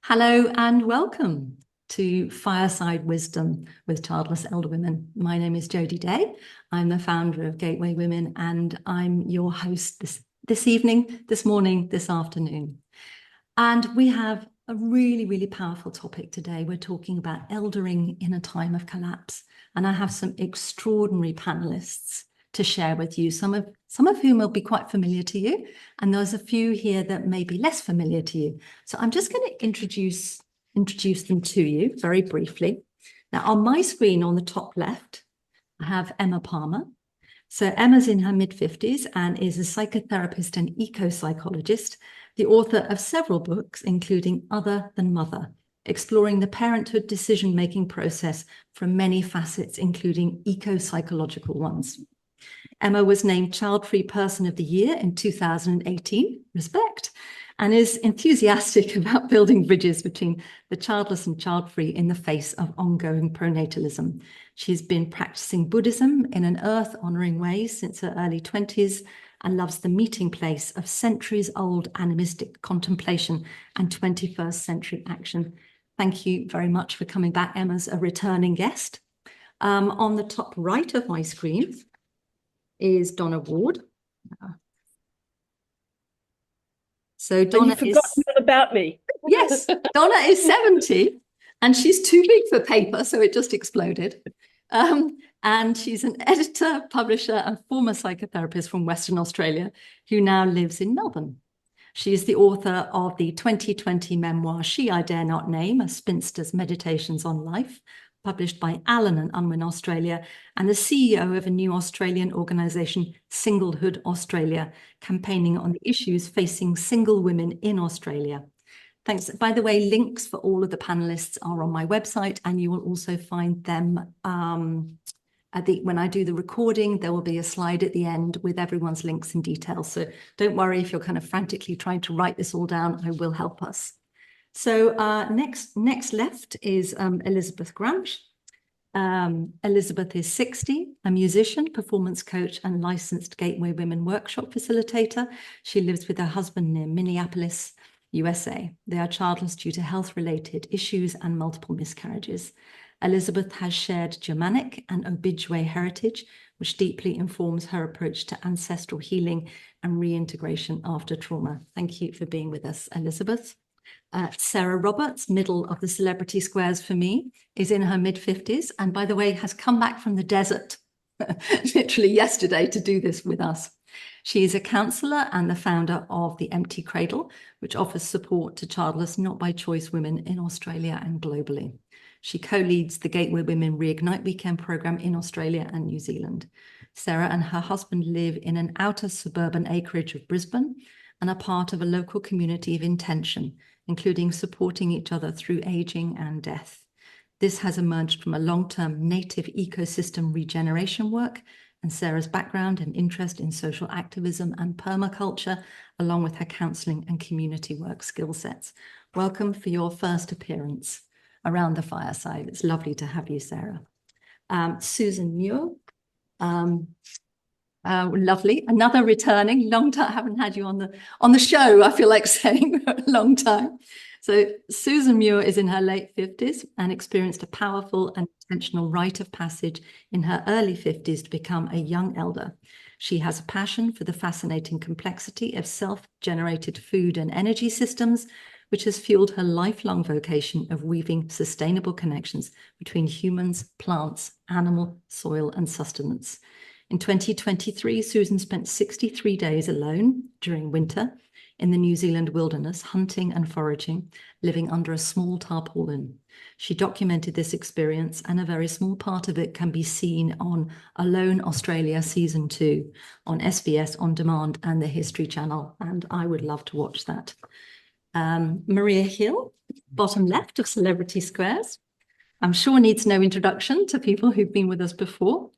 Hello and welcome to Fireside Wisdom with Childless Elder Women. My name is Jodie Day. I'm the founder of Gateway Women and I'm your host this evening, this morning, this afternoon. And we have a really powerful topic today. We're talking about eldering in a time of collapse. And I have some extraordinary panelists to share with you, some of whom will be quite familiar to you, and there's a few here that may be less familiar to you. So I'm just going to introduce them to you very briefly. Now, on my screen on the top left, I have Emma Palmer. So Emma's in her mid-50s and is a psychotherapist and eco-psychologist, the author of several books, including Other Than Mother, exploring the parenthood decision-making process from many facets, including eco-psychological ones. Emma was named Child-Free Person of the Year in 2018, respect, and is enthusiastic about building bridges between the childless and child-free in the face of ongoing pronatalism. She's been practicing Buddhism in an earth-honoring way since her early 20s and loves the meeting place of centuries-old animistic contemplation and 21st century action. Thank you very much for coming back. Emma's a returning guest. On the top right of my screen is Donna Ward. So Donna You've forgotten about me. Yes, Donna is 70 and she's too big for paper, so it just exploded. And she's an editor, publisher, and former psychotherapist from Western Australia who now lives in Melbourne. She is the author of the 2020 memoir, She I Dare Not Name, A Spinster's Meditations on Life, published by Allen and Unwin Australia, and the CEO of a new Australian organisation, Singlehood Australia, campaigning on the issues facing single women in Australia. Thanks. By the way, links for all of the panelists are on my website, and you will also find them when I do the recording. There will be a slide at the end with everyone's links and details. So don't worry if you're kind of frantically trying to write this all down. I will help us. So next left is Elizabeth Gramsch. Elizabeth is 60, a musician, performance coach, and licensed Gateway Women workshop facilitator. She lives with her husband near Minneapolis, USA. They are childless due to health-related issues and multiple miscarriages. Elizabeth has shared Germanic and Ojibwe heritage, which deeply informs her approach to ancestral healing and reintegration after trauma. Thank you for being with us, Elizabeth. Sarah Roberts, middle of the celebrity squares for me, is in her mid-50s and, by the way, has come back from the desert literally yesterday to do this with us. She is a counsellor and the founder of The Empty Cradle, which offers support to childless, not by choice women in Australia and globally. She co-leads the Gateway Women Reignite Weekend programme in Australia and New Zealand. Sarah and her husband live in an outer suburban acreage of Brisbane and are part of a local community of intention, including supporting each other through aging and death. This has emerged from a long-term native ecosystem regeneration work and Sarah's background and interest in social activism and permaculture, along with her counselling and community work skill sets. Welcome for your first appearance around the fireside. It's lovely to have you, Sarah. Susan Muir. Lovely. Another returning, long time. I haven't had you on the show, I feel like saying, a long time. So Susan Muir is in her late 50s and experienced a powerful and intentional rite of passage in her early 50s to become a young elder. She has a passion for the fascinating complexity of self-generated food and energy systems, which has fueled her lifelong vocation of weaving sustainable connections between humans, plants, animal, soil, and sustenance. In 2023, Susan spent 63 days alone during winter in the New Zealand wilderness, hunting and foraging, living under a small tarpaulin. She documented this experience, and a very small part of it can be seen on Alone Australia Season 2 on SBS On Demand and the History Channel, and I would love to watch that. Maria Hill, bottom left of Celebrity Squares. I'm sure needs no introduction to people who've been with us before.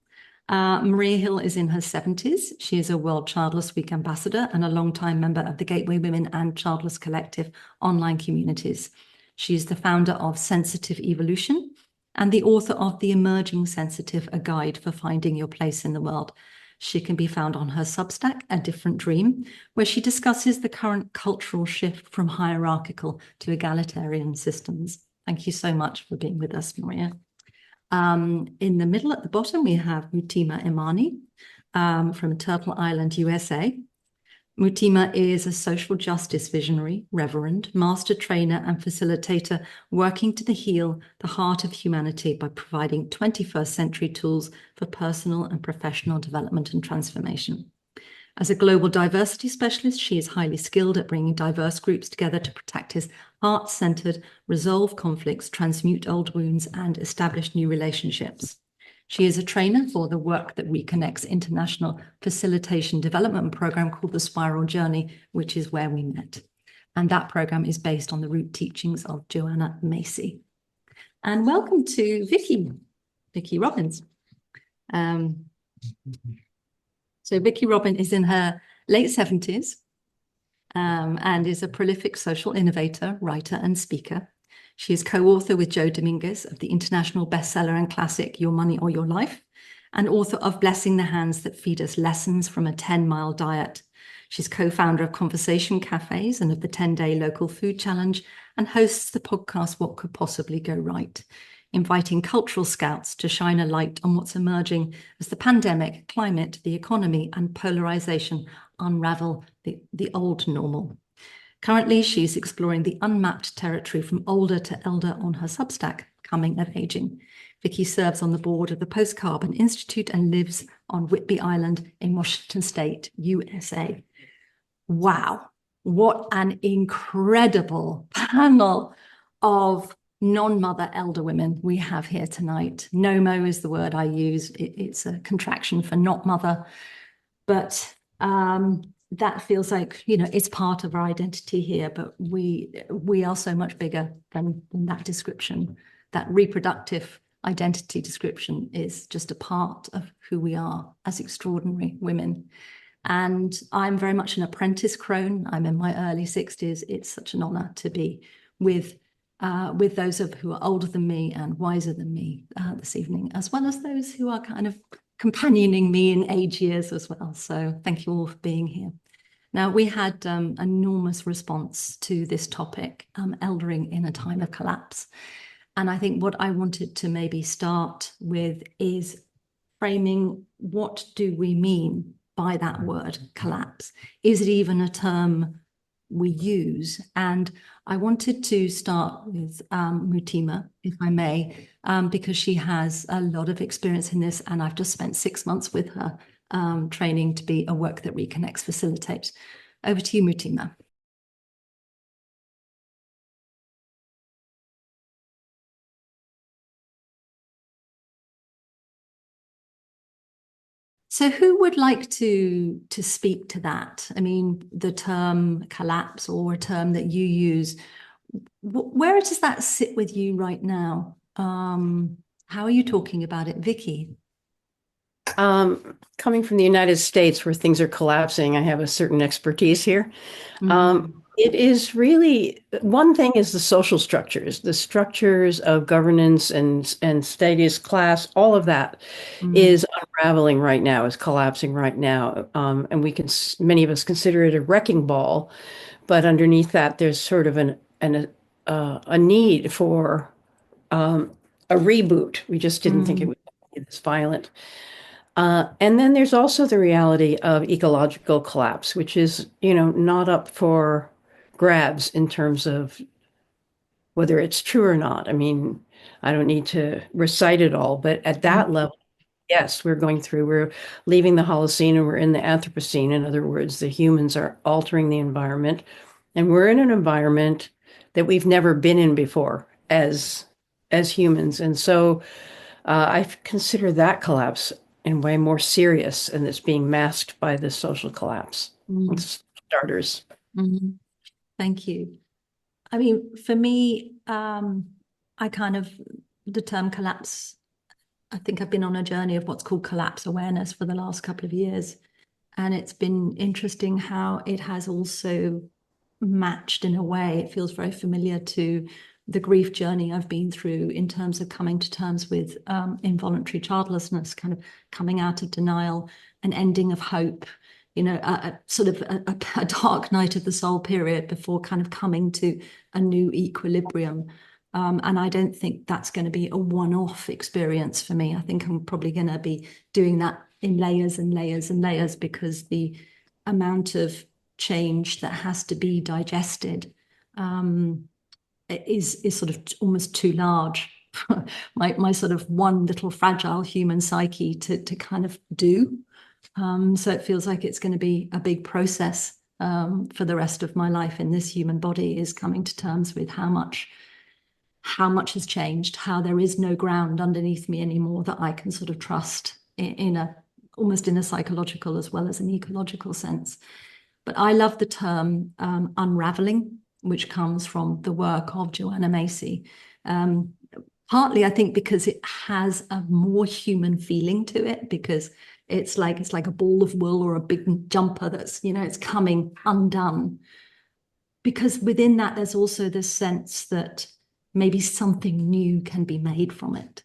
Maria Hill is in her 70s. She is a World Childless Week ambassador and a long-time member of the Gateway Women and Childless Collective online communities. She is the founder of Sensitive Evolution and the author of The Emerging Sensitive, A Guide for Finding Your Place in the World. She can be found on her Substack, A Different Dream, where she discusses the current cultural shift from hierarchical to egalitarian systems. Thank you so much for being with us, Maria. In the middle at the bottom, we have Mutima Imani from Turtle Island, USA. Mutima is a social justice visionary, reverend, master trainer, and facilitator working to heal the heart of humanity by providing 21st century tools for personal and professional development and transformation. As a global diversity specialist, she is highly skilled at bringing diverse groups together to practice heart-centered, resolve conflicts, transmute old wounds, and establish new relationships. She is a trainer for the Work That Reconnects international facilitation development program called the Spiral Journey, which is where we met. And that program is based on the root teachings of Joanna Macy. And welcome to Vicki Robbins. So Vicki Robin is in her late 70s and is a prolific social innovator, writer, and speaker. She is co-author with Joe Dominguez of the international bestseller and classic Your Money or Your Life, and author of Blessing the Hands That Feed Us Lessons from a 10-Mile Diet. She's co-founder of Conversation Cafes and of the 10-Day Local Food Challenge, and hosts the podcast What Could Possibly Go Right, inviting cultural scouts to shine a light on what's emerging as the pandemic, climate, the economy, and polarization unravel the old normal. Currently, she's exploring the unmapped territory from older to elder on her Substack, Coming of Aging. Vicki serves on the board of the Post-Carbon Institute and lives on Whidbey Island in Washington State, USA. Wow, what an incredible panel of non-mother elder women we have here tonight. NOMO is the word I use. It's a contraction for not mother, but that feels like, you know, it's part of our identity here, but we are so much bigger than that description. That reproductive identity description is just a part of who we are as extraordinary women. And I'm very much an apprentice crone. I'm in my early 60s. It's such an honor to be with those who are older than me and wiser than me this evening, as well as those who are kind of companioning me in age years as well. So thank you all for being here. Now, we had enormous response to this topic, eldering in a time of collapse. And I think what I wanted to maybe start with is framing, what do we mean by that word collapse? Is it even a term we use? And I wanted to start with Mutima, if I may, because she has a lot of experience in this, and I've just spent 6 months with her training to be a Work That Reconnects facilitator. Over to you, Mutima. So who would like to speak to that? I mean, the term collapse, or a term that you use, where does that sit with you right now? How are you talking about it, Vicki? Coming from the United States, where things are collapsing, I have a certain expertise here. It is really, one thing is the social structures, the structures of governance and status, class, all of that is unraveling right now, is collapsing right now. And many of us consider it a wrecking ball, but underneath that, there's sort of a need for a reboot. We just didn't think it would be this violent. And then there's also the reality of ecological collapse, which is, not up for grabs in terms of whether it's true or not. I mean, I don't need to recite it all, but at that level, yes, we're leaving the Holocene and we're in the Anthropocene. In other words, the humans are altering the environment, and we're in an environment that we've never been in before as humans. And so I consider that collapse in way more serious, and it's being masked by the social collapse. Starters. Thank you. I mean, for me, the term collapse, I think I've been on a journey of what's called collapse awareness for the last couple of years. And it's been interesting how it has also matched, in a way, it feels very familiar to the grief journey I've been through in terms of coming to terms with involuntary childlessness, kind of coming out of denial, an ending of hope, you know, sort of a dark night of the soul period before kind of coming to a new equilibrium. And I don't think that's going to be a one-off experience for me. I think I'm probably going to be doing that in layers and layers and layers, because the amount of change that has to be digested is sort of almost too large for my sort of one little fragile human psyche to kind of do. So it feels like it's going to be a big process for the rest of my life in this human body, is coming to terms with how much has changed, how there is no ground underneath me anymore that I can sort of trust in a almost in a psychological as well as an ecological sense. But I love the term unraveling, which comes from the work of Joanna Macy. Partly, I think, because it has a more human feeling to it, because it's like a ball of wool or a big jumper that's, you know, it's coming undone. Because within that, there's also this sense that maybe something new can be made from it.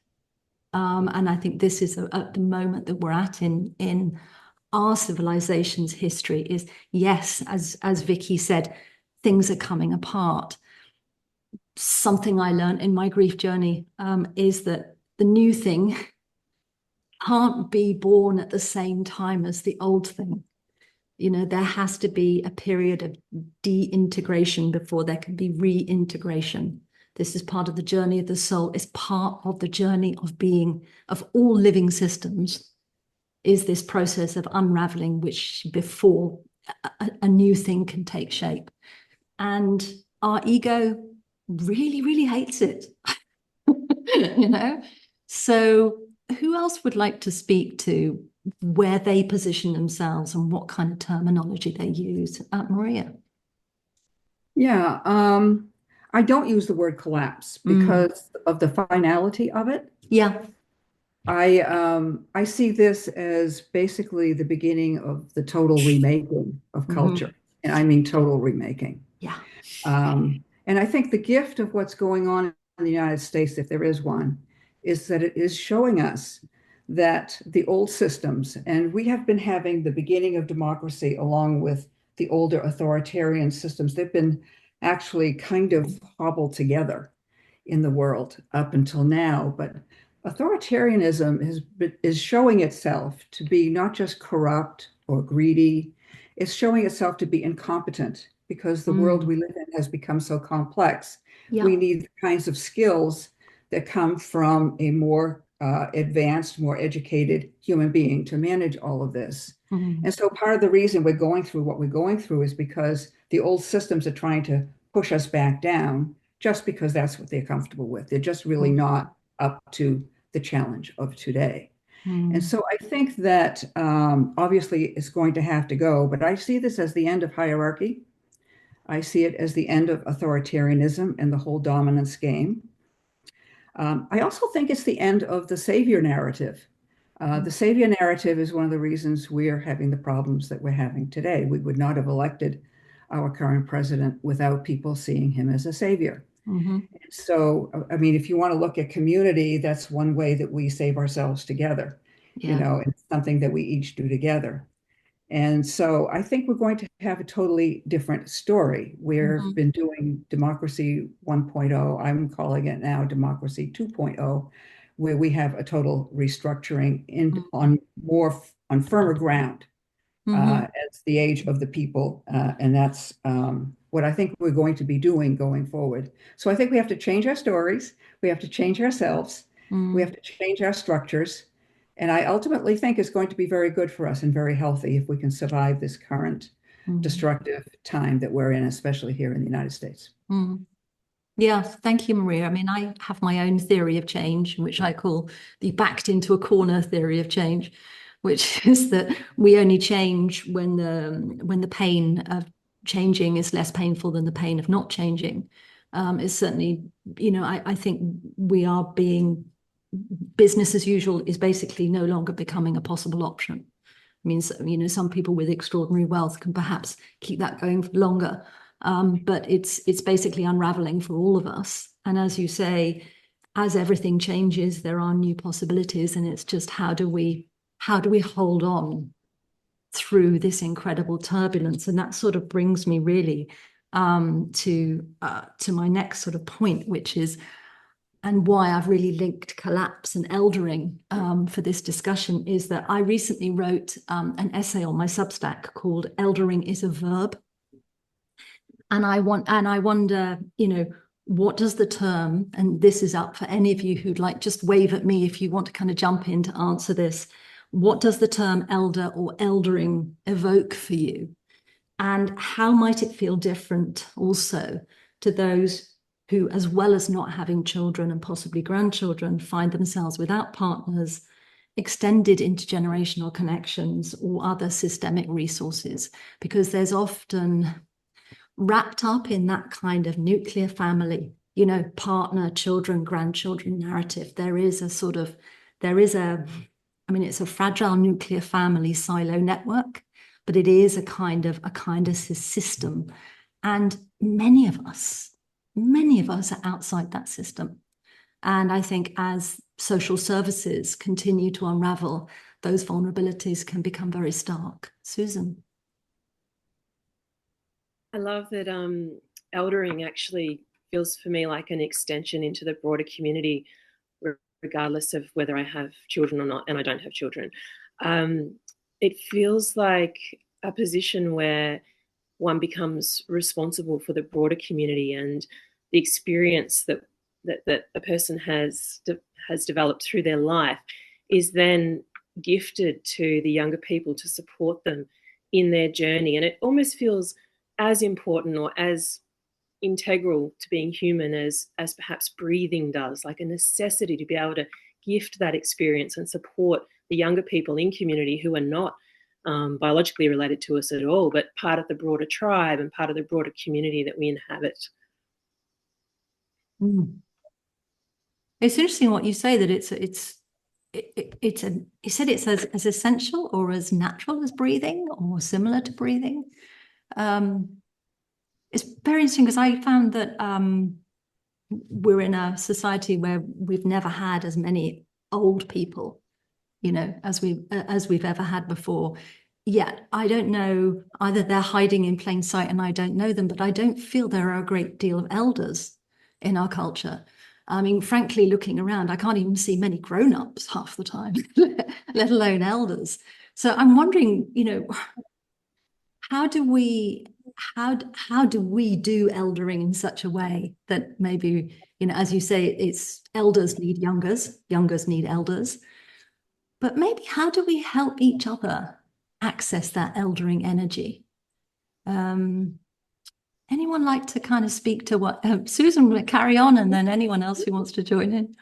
And I think this is at the moment that we're at in our civilization's history is, yes, as Vicky said, things are coming apart. Something I learned in my grief journey is that the new thing can't be born at the same time as the old thing. You know, there has to be a period of de-integration before there can be reintegration. This is part of the journey of the soul. It's part of the journey of being, of all living systems, is this process of unraveling, which before a new thing can take shape. And our ego really, really hates it, you know? So who else would like to speak to where they position themselves and what kind of terminology they use? Maria. Yeah, I don't use the word collapse because of the finality of it. Yeah. I see this as basically the beginning of the total remaking of culture. And I mean total remaking. Yeah. And I think the gift of what's going on in the United States, if there is one, is that it is showing us that the old systems, and we have been having the beginning of democracy along with the older authoritarian systems, they've been actually kind of hobbled together in the world up until now. But authoritarianism is showing itself to be not just corrupt or greedy, it's showing itself to be incompetent, because the world we live in has become so complex. Yeah. We need the kinds of skills that come from a more advanced, more educated human being to manage all of this. And so part of the reason we're going through what we're going through is because the old systems are trying to push us back down just because that's what they're comfortable with. They're just really not up to the challenge of today. And so I think that obviously it's going to have to go, but I see this as the end of hierarchy. I see it as the end of authoritarianism and the whole dominance game. I also think it's the end of the savior narrative. The savior narrative is one of the reasons we are having the problems that we're having today. We would not have elected our current president without people seeing him as a savior. So, I mean, if you want to look at community, that's one way that we save ourselves together. You know, it's something that we each do together. And so I think we're going to have a totally different story. We've been doing democracy 1.0. I'm calling it now democracy 2.0, where we have a total restructuring on firmer ground as the age of the people. And that's what I think we're going to be doing going forward. So I think we have to change our stories. We have to change ourselves. We have to change our structures. And I ultimately think it's going to be very good for us and very healthy if we can survive this current destructive time that we're in, especially here in the United States. Yeah, thank you, Maria. I mean, I have my own theory of change, which I call the backed into a corner theory of change, which is that we only change when the pain of changing is less painful than the pain of not changing. It's certainly, you know, I think we are being, business as usual is basically no longer becoming a possible option. I mean, you know, some people with extraordinary wealth can perhaps keep that going for longer. But it's basically unraveling for all of us. And as you say, as everything changes, there are new possibilities, and it's just how do we hold on through this incredible turbulence? And that sort of brings me really to my next sort of point, which is, and why I've really linked collapse and eldering for this discussion, is that I recently wrote an essay on my Substack called "Eldering is a Verb," and I wonder, what does the term, and this is up for any of you who'd like, just wave at me if you want to kind of jump in to answer this. What does the term elder or eldering evoke for you? And how might it feel different also to those who, as well as not having children and possibly grandchildren, find themselves without partners, extended intergenerational connections, or other systemic resources? Because there's often, wrapped up in that kind of nuclear family, partner, children, grandchildren narrative, it's a fragile nuclear family silo network, but it is a kind of system. And many of us are outside that system. And I think as social services continue to unravel, those vulnerabilities can become very stark. Susan. I love that eldering actually feels for me like an extension into the broader community, regardless of whether I have children or not, and I don't have children. It feels like a position where one becomes responsible for the broader community, and the experience that a person has developed through their life is then gifted to the younger people to support them in their journey. And it almost feels as important or as integral to being human as perhaps breathing does, like a necessity to be able to gift that experience and support the younger people in community who are not biologically related to us at all, but part of the broader tribe and part of the broader community that we inhabit. It's interesting what you say, that you said it's as essential or as natural as breathing, or similar to breathing. It's very interesting because I found that we're in a society where we've never had as many old people, as we've ever had before. Yet I don't know, either they're hiding in plain sight and I don't know them, but I don't feel there are a great deal of elders in our culture. I mean, frankly, looking around, I can't even see many grown-ups half the time, let alone elders. So I'm wondering, how do we do eldering in such a way that maybe, as you say, it's elders need youngers need elders, but maybe how do we help each other access that eldering energy? Anyone like to kind of speak to what Susan will carry on, and then anyone else who wants to join in?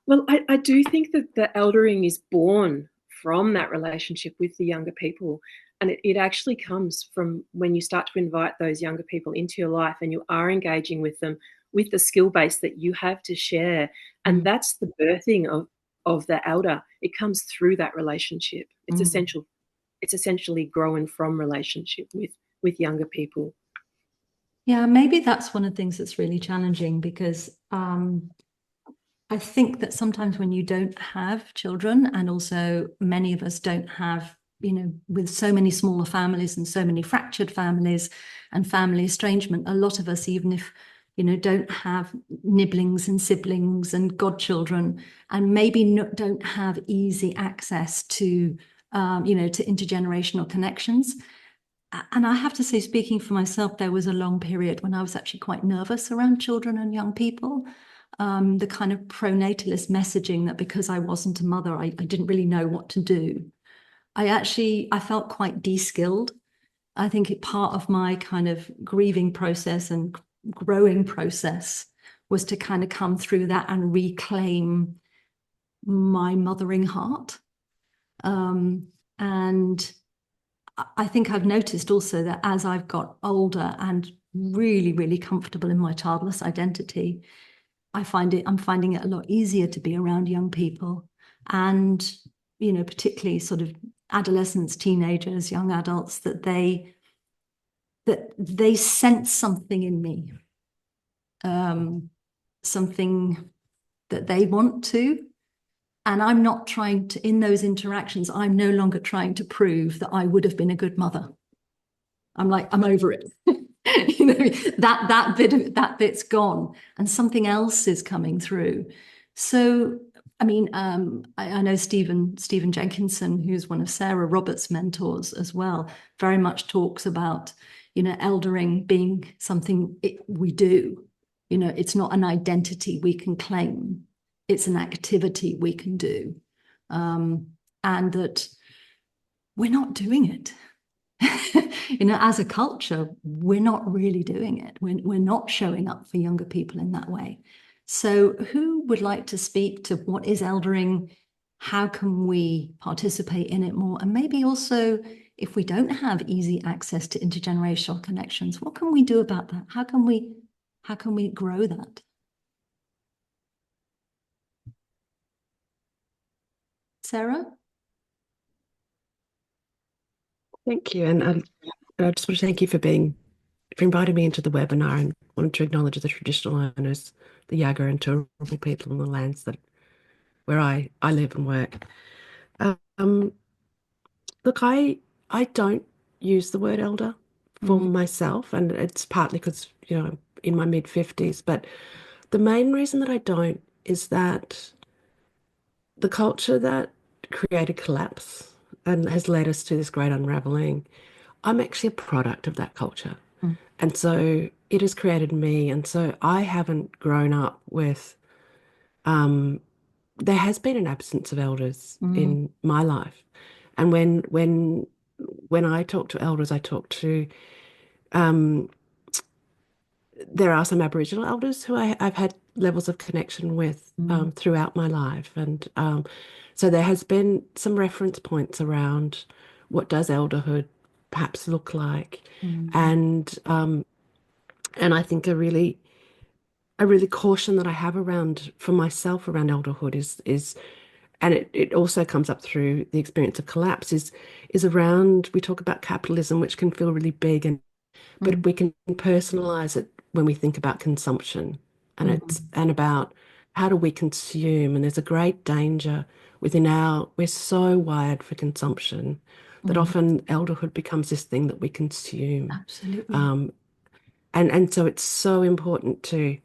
Well, I do think that the eldering is born from that relationship with the younger people. And it actually comes from when you start to invite those younger people into your life and you are engaging with them with the skill base that you have to share. And that's the birthing of the elder. It comes through that relationship. It's essential. It's essentially growing from relationship with younger people. Yeah, maybe that's one of the things that's really challenging, because I think that sometimes when you don't have children, and also many of us don't have, with so many smaller families and so many fractured families and family estrangement, a lot of us, even if, don't have nibblings and siblings and godchildren, and maybe don't have easy access to, to intergenerational connections. And I have to say, speaking for myself, there was a long period when I was actually quite nervous around children and young people. The kind of pronatalist messaging that because I wasn't a mother, I didn't really know what to do. I felt quite de-skilled. I think part of my kind of grieving process and growing process was to kind of come through that and reclaim my mothering heart. And I think I've noticed also that as I've got older and really, really comfortable in my childless identity, I'm finding it a lot easier to be around young people, and, particularly sort of adolescents, teenagers, young adults, that they sense something in me. something that they want to. And I'm not trying to, in those interactions, I'm no longer trying to prove that I would have been a good mother. I'm like, I'm over it. You know, that bit's gone, and something else is coming through. So, I mean, I know Stephen Jenkinson, who's one of Sarah Roberts' mentors as well, very much talks about, you know, eldering being something we do. You know, it's not an identity we can claim. It's an activity we can do. And that we're not doing it. You know, as a culture, we're not really doing it. We're not showing up for younger people in that way. So who would like to speak to what is eldering? How can we participate in it more? And maybe also, if we don't have easy access to intergenerational connections, what can we do about that? How can we grow that? Sarah? Thank you. And I just want to thank you for inviting me into the webinar, and wanted to acknowledge the traditional owners, the Yaga and Turrbal people on the lands where I live and work. Look, I don't use the word elder for myself, and it's partly because, you know, I'm in my mid-50s, but the main reason that I don't is that the culture that created collapse and has led us to this great unraveling, I'm actually a product of that culture. And so it has created me. And so I haven't grown up with, there has been an absence of elders in my life. And when I talk to elders, I talk to, there are some Aboriginal elders who I've had levels of connection with throughout my life. And so there has been some reference points around what does elderhood perhaps look like. And I think a really caution that I have around for myself around elderhood is and it also comes up through the experience of collapse is around, we talk about capitalism, which can feel really big, but we can personalize it when we think about consumption, and it's about how do we consume. And there's a great danger we're so wired for consumption that often elderhood becomes this thing that we consume. Absolutely. And so it's so important to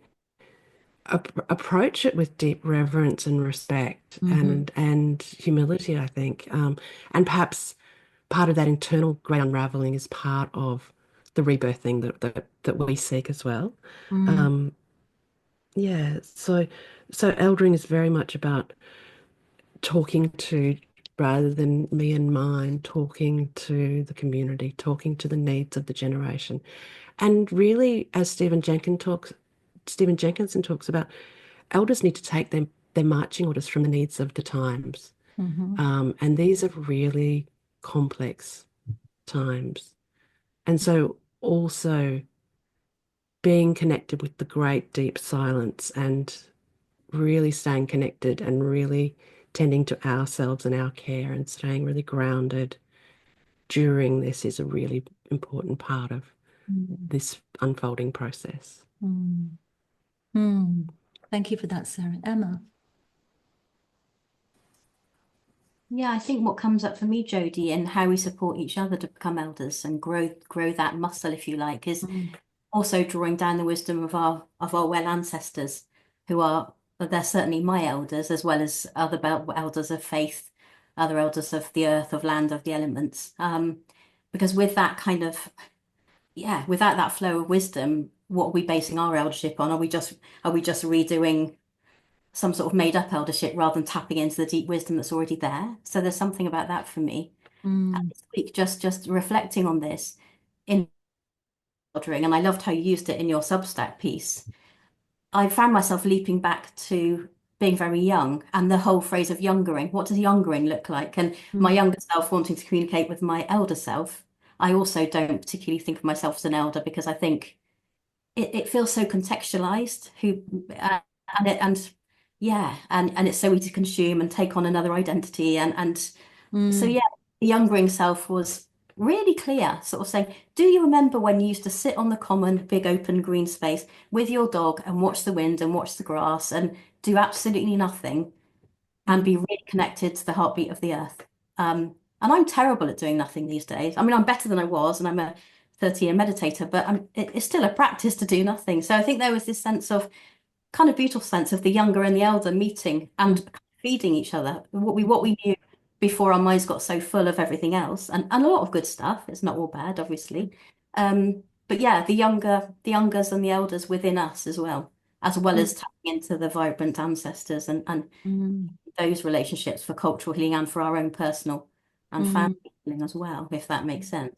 approach it with deep reverence and respect and humility, I think. And perhaps part of that internal great unraveling is part of the rebirthing that we seek as well. Yeah, so eldering is very much about talking to, rather than me and mine, talking to the community, talking to the needs of the generation. And really, as Stephen Jenkinson talks about, elders need to take their marching orders from the needs of the times. And these are really complex times. And so also being connected with the great deep silence and really staying connected and really tending to ourselves and our care and staying really grounded during this is a really important part of this unfolding process. Thank you for that, Sarah. Emma? Yeah, I think what comes up for me, Jodie, and how we support each other to become elders and grow that muscle, if you like, is also drawing down the wisdom of our well ancestors, they're certainly my elders, as well as other elders of faith, other elders of the earth, of land, of the elements. Because with that kind of, without that flow of wisdom, what are we basing our eldership on? Are we just redoing some sort of made up eldership rather than tapping into the deep wisdom that's already there? So there's something about that for me. And this week, just reflecting on this in eldering, and I loved how you used it in your Substack piece. I found myself leaping back to being very young and the whole phrase of youngering. What does youngering look like? And my younger self wanting to communicate with my elder self. I also don't particularly think of myself as an elder because I think it feels so contextualized. And it's so easy to consume and take on another identity. So the youngering self was really clear, sort of saying, do you remember when you used to sit on the common, big open green space with your dog and watch the wind and watch the grass and do absolutely nothing and be really connected to the heartbeat of the earth? And I'm terrible at doing nothing these days. I mean, I'm better than I was, and I'm a 30-year meditator, but it's still a practice to do nothing. So I think there was this sense of kind of beautiful sense of the younger and the elder meeting and feeding each other. What we knew before our minds got so full of everything else, and a lot of good stuff. It's not all bad, obviously. But yeah, the youngers and the elders within us as well as tapping into the vibrant ancestors and those relationships for cultural healing and for our own personal and family healing as well, if that makes sense.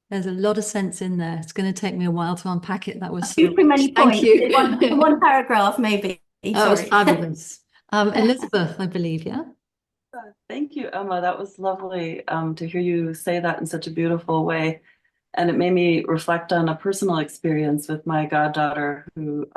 There's a lot of sense in there. It's going to take me a while to unpack it. That was so Too many rich. Thank points. you. One paragraph, maybe. That was Sorry. fabulous. Elizabeth, I believe, yeah? Thank you, Emma. That was lovely to hear you say that in such a beautiful way. And it made me reflect on a personal experience with my goddaughter who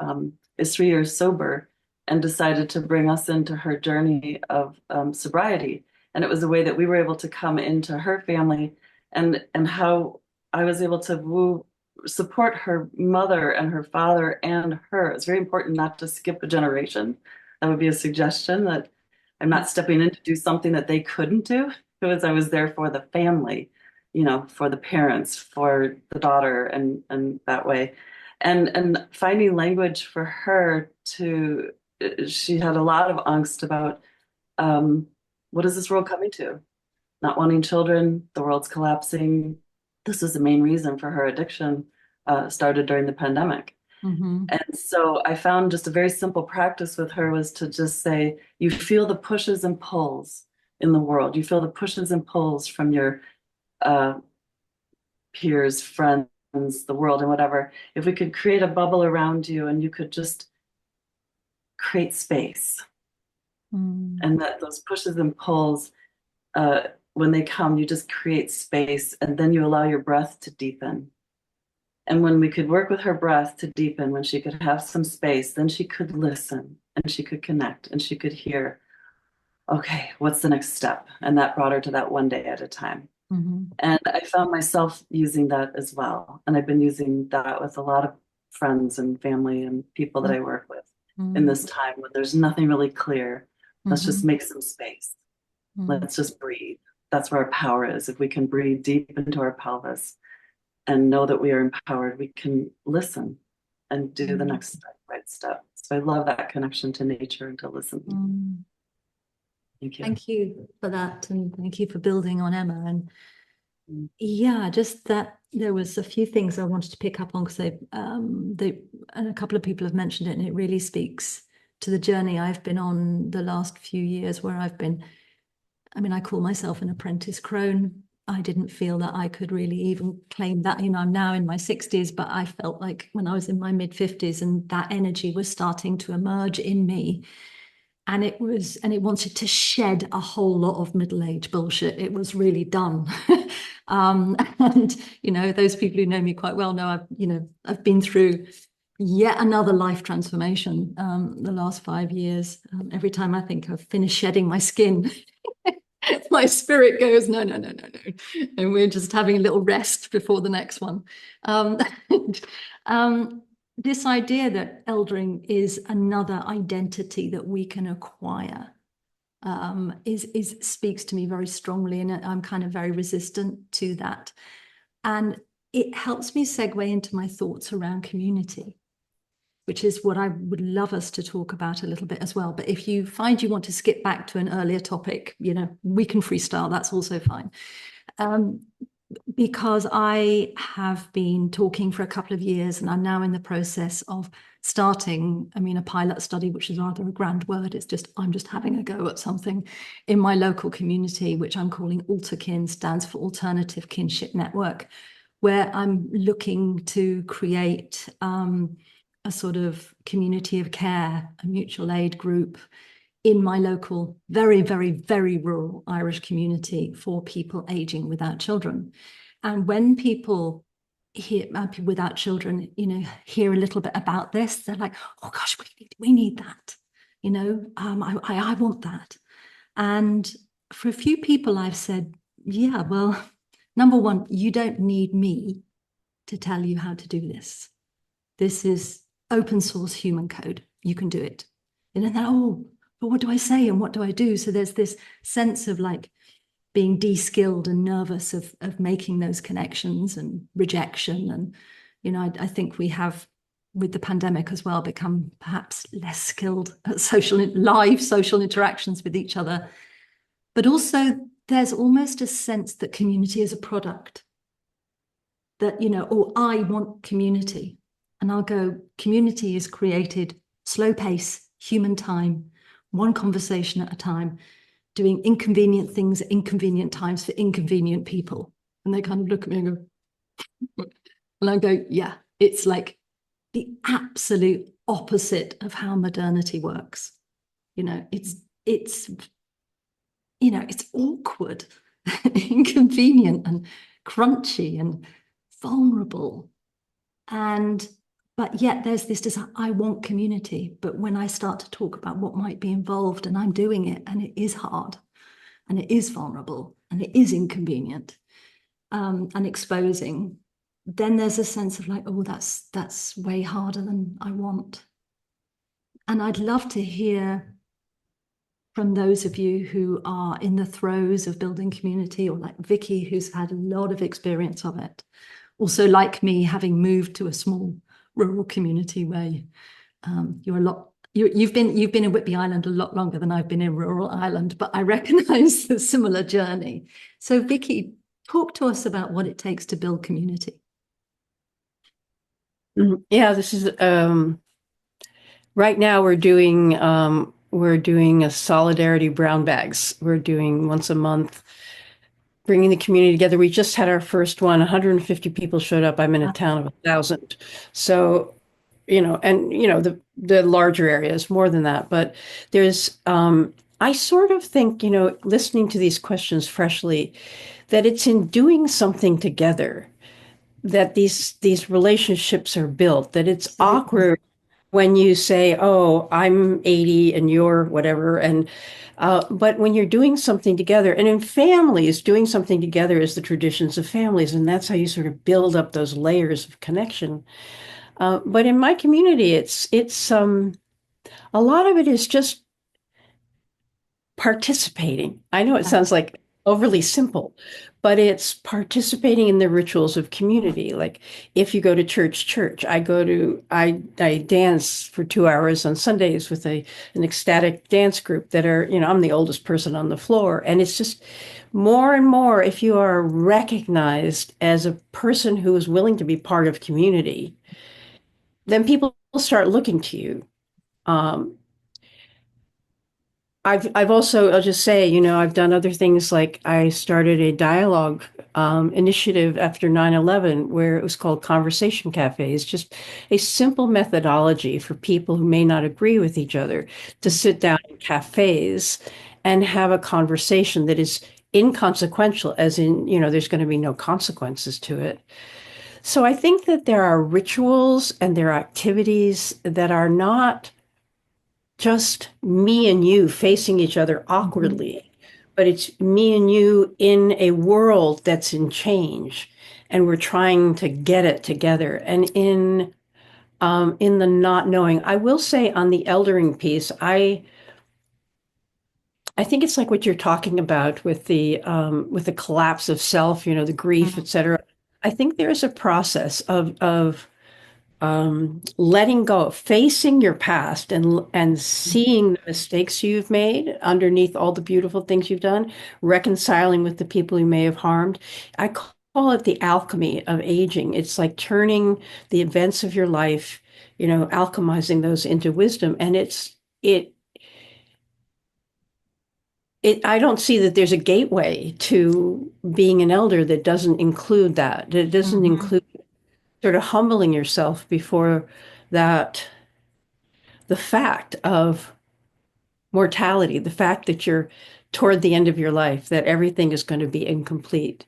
is 3 years sober and decided to bring us into her journey of sobriety. And it was a way that we were able to come into her family and how I was able to support her mother and her father and her. It's very important not to skip a generation. That would be a suggestion, that I'm not stepping in to do something that they couldn't do, because I was there for the family, for the parents, for the daughter, and that way. And finding language for her she had a lot of angst about what is this world coming to? Not wanting children, the world's collapsing. This was the main reason for her addiction, started during the pandemic. And so I found just a very simple practice with her was to just say, you feel the pushes and pulls in the world. You feel the pushes and pulls from your peers, friends, the world, and whatever. If we could create a bubble around you and you could just create space. And that those pushes and pulls, when they come, you just create space, and then you allow your breath to deepen. And when we could work with her breath to deepen, when she could have some space, then she could listen and she could connect and she could hear, okay, what's the next step? And that brought her to that one day at a time. And I found myself using that as well. And I've been using that with a lot of friends and family and people that I work with in this time when there's nothing really clear. Let's just make some space. Let's just breathe. That's where our power is. If we can breathe deep into our pelvis and know that we are empowered, we can listen and do the next step, right step. So I love that connection to nature and to listening. Thank you. Thank you for that, and thank you for building on Emma. And yeah, just that there was a few things I wanted to pick up on, because and a couple of people have mentioned it, and it really speaks to the journey I've been on the last few years, where I call myself an apprentice crone. I didn't feel that I could really even claim that. I'm now in my 60s, but I felt like when I was in my mid 50s and that energy was starting to emerge in me. And it wanted to shed a whole lot of middle-age bullshit. It was really done. And, those people who know me quite well know I've been through yet another life transformation the last 5 years. Every time I think I've finished shedding my skin, my spirit goes, no. And we're just having a little rest before the next one. This idea that eldering is another identity that we can acquire speaks to me very strongly, and I'm kind of very resistant to that. And it helps me segue into my thoughts around community, which is what I would love us to talk about a little bit as well. But if you find you want to skip back to an earlier topic, we can freestyle, that's also fine. Because I have been talking for a couple of years, and I'm now in the process of starting, a pilot study, which is rather a grand word. I'm just having a go at something in my local community, which I'm calling AlterKin, stands for Alternative Kinship Network, where I'm looking to create a sort of community of care, a mutual aid group in my local, very, very, very rural Irish community for people aging without children. And when people without children, hear a little bit about this, they're like, oh gosh, we need that. I want that. And for a few people, I've said, yeah, well, number one, you don't need me to tell you how to do this. This is open source human code. You can do it. And then, oh, but what do I say and what do I do? So there's this sense of like being de-skilled and nervous of making those connections and rejection. And, you know, I think we have, with the pandemic as well, become perhaps less skilled at live social interactions with each other. But also there's almost a sense that community is a product. That, you know, oh, I want community. And I'll go, community is created, slow pace, human time, one conversation at a time, doing inconvenient things at inconvenient times for inconvenient people. And they kind of look at me and go, and I go, yeah, it's like the absolute opposite of how modernity works. You know, it's you know, it's awkward, inconvenient and crunchy and vulnerable. But yet there's this desire, I want community. But when I start to talk about what might be involved and I'm doing it and it is hard and it is vulnerable and it is inconvenient and exposing, then there's a sense of like, oh, that's way harder than I want. And I'd love to hear from those of you who are in the throes of building community, or like Vicky, who's had a lot of experience of it. Also, like me, having moved to a small rural community where you've been in Whitby Island a lot longer than I've been in rural Ireland, but I recognize the similar journey. So Vicky, talk to us about what it takes to build community. Yeah, this is right now we're doing a solidarity brown bags. We're doing once a month, bringing the community together. We just had our first one. 150 people showed up. I'm in a town of 1,000. So, you know, and, you know, the larger areas, more than that. But there's, I sort of think, you know, listening to these questions freshly, that it's in doing something together that these relationships are built, that it's awkward when you say, oh, I'm 80 and you're whatever. And but when you're doing something together, and in families, doing something together is the traditions of families, and that's how you sort of build up those layers of connection. But in my community, it's a lot of it is just participating. I know it sounds like overly simple, but it's participating in the rituals of community. Like if you go to church, I dance for 2 hours on Sundays with an ecstatic dance group that are, you know, I'm the oldest person on the floor. And it's just more and more, if you are recognized as a person who is willing to be part of community, then people start looking to you. I've also, I'll just say, you know, I've done other things, like I started a dialogue initiative after 9/11 where it was called Conversation Cafes, just a simple methodology for people who may not agree with each other to sit down in cafes and have a conversation that is inconsequential, as in, you know, there's going to be no consequences to it. So I think that there are rituals and there are activities that are not just me and you facing each other awkwardly, but it's me and you in a world that's in change, and we're trying to get it together. And in the not knowing, I will say on the eldering piece, I think it's like what you're talking about with the collapse of self, you know, the grief, et cetera. I think there's a process of letting go, facing your past, and seeing the mistakes you've made underneath all the beautiful things you've done, reconciling with the people you may have harmed. I call it the alchemy of aging. It's like turning the events of your life, you know, alchemizing those into wisdom. And I don't see that there's a gateway to being an elder that doesn't include that. It doesn't include sort of humbling yourself before that, the fact of mortality, the fact that you're toward the end of your life, that everything is going to be incomplete.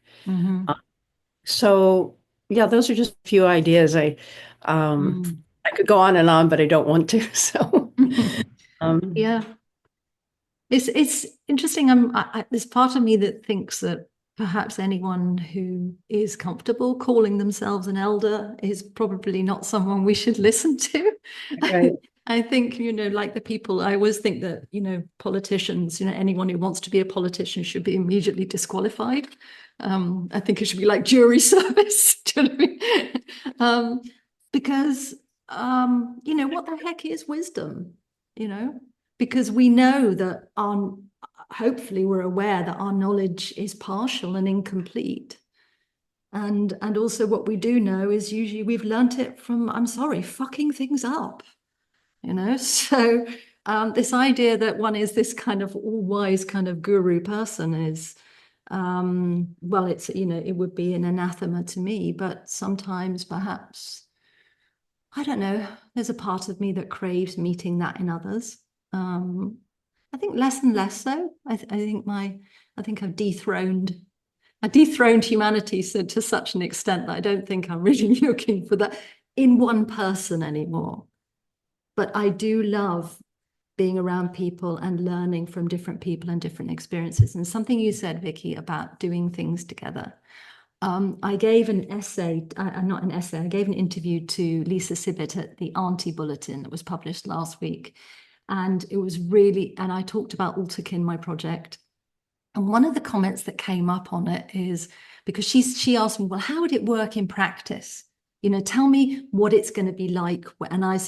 So yeah, those are just a few ideas. I could go on, but I don't want to. So yeah, it's interesting. There's part of me that thinks that perhaps anyone who is comfortable calling themselves an elder is probably not someone we should listen to. Right. I think, like the people, I always think that, politicians, anyone who wants to be a politician should be immediately disqualified. I think it should be like jury service. Do you know what I mean? Because, what the heck is wisdom? Because we know that hopefully we're aware that our knowledge is partial and incomplete. And also what we do know is usually we've learnt it from, I'm sorry, fucking things up. So this idea that one is this kind of all-wise kind of guru person is, well, it's, it would be an anathema to me, but sometimes perhaps, I don't know, there's a part of me that craves meeting that in others. I think less and less so. I think I've dethroned humanity to such an extent that I don't think I'm really looking for that in one person anymore. But I do love being around people and learning from different people and different experiences. And something you said, Vicky, about doing things together. I gave an essay, not an essay, I gave an interview to Lisa Sibbett at the Auntie Bulletin that was published last week. And it was really, and I talked about Altakin, my project. And one of the comments that came up on it is, because she asked me, well, how would it work in practice? Tell me what it's going to be like. And I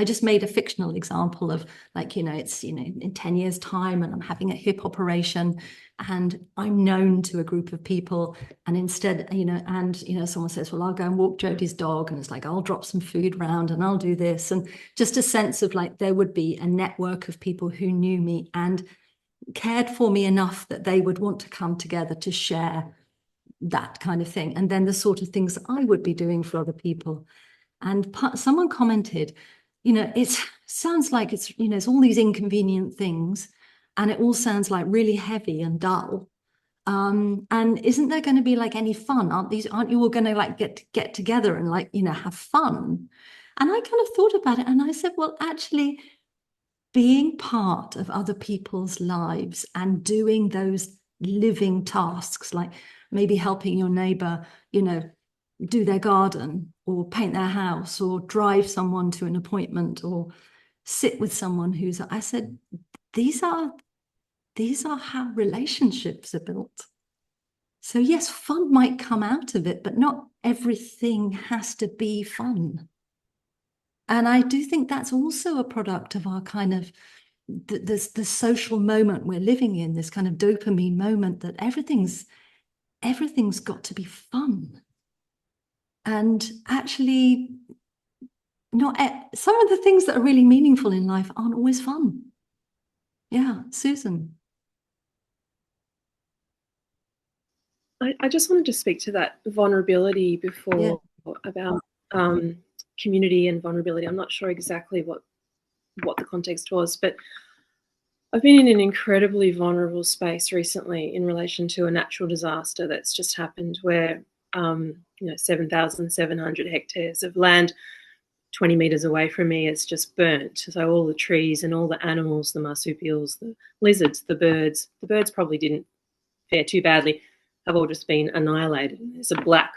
just made a fictional example of like, it's, in 10 years time and I'm having a hip operation and I'm known to a group of people. And instead, someone says, well, I'll go and walk Jodie's dog. And it's like, I'll drop some food around and I'll do this. And just a sense of like, there would be a network of people who knew me and cared for me enough that they would want to come together to share that kind of thing. And then the sort of things I would be doing for other people. And someone commented, it sounds like it's, it's all these inconvenient things and it all sounds like really heavy and dull. And isn't there going to be like any fun? Aren't you all going to like get together and like, have fun? And I kind of thought about it and I said, well, actually, being part of other people's lives and doing those living tasks, like maybe helping your neighbor, do their garden or paint their house or drive someone to an appointment or sit with someone I said, these are how relationships are built. So yes, fun might come out of it, but not everything has to be fun. And I do think that's also a product of our kind of the social moment we're living in, this kind of dopamine moment that everything's got to be fun. And actually, some of the things that are really meaningful in life aren't always fun. Yeah, Susan. I just wanted to speak to that vulnerability before about community and vulnerability. I'm not sure exactly what the context was, but I've been in an incredibly vulnerable space recently in relation to a natural disaster that's just happened where 7,700 hectares of land 20 meters away from me is just burnt. So all the trees and all the animals, the marsupials, the lizards, the birds probably didn't fare too badly, have all just been annihilated. There's a black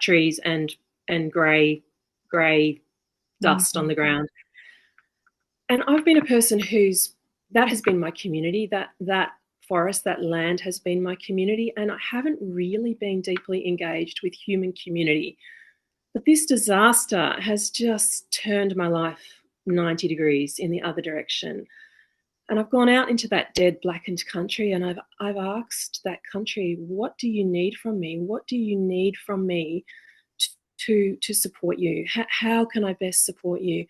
trees and grey dust on the ground. And I've been a person that has been my community, that forest, that land has been my community, and I haven't really been deeply engaged with human community. But this disaster has just turned my life 90 degrees in the other direction. And I've gone out into that dead, blackened country and I've asked that country, what do you need from me? What do you need from me to support you? How can I best support you?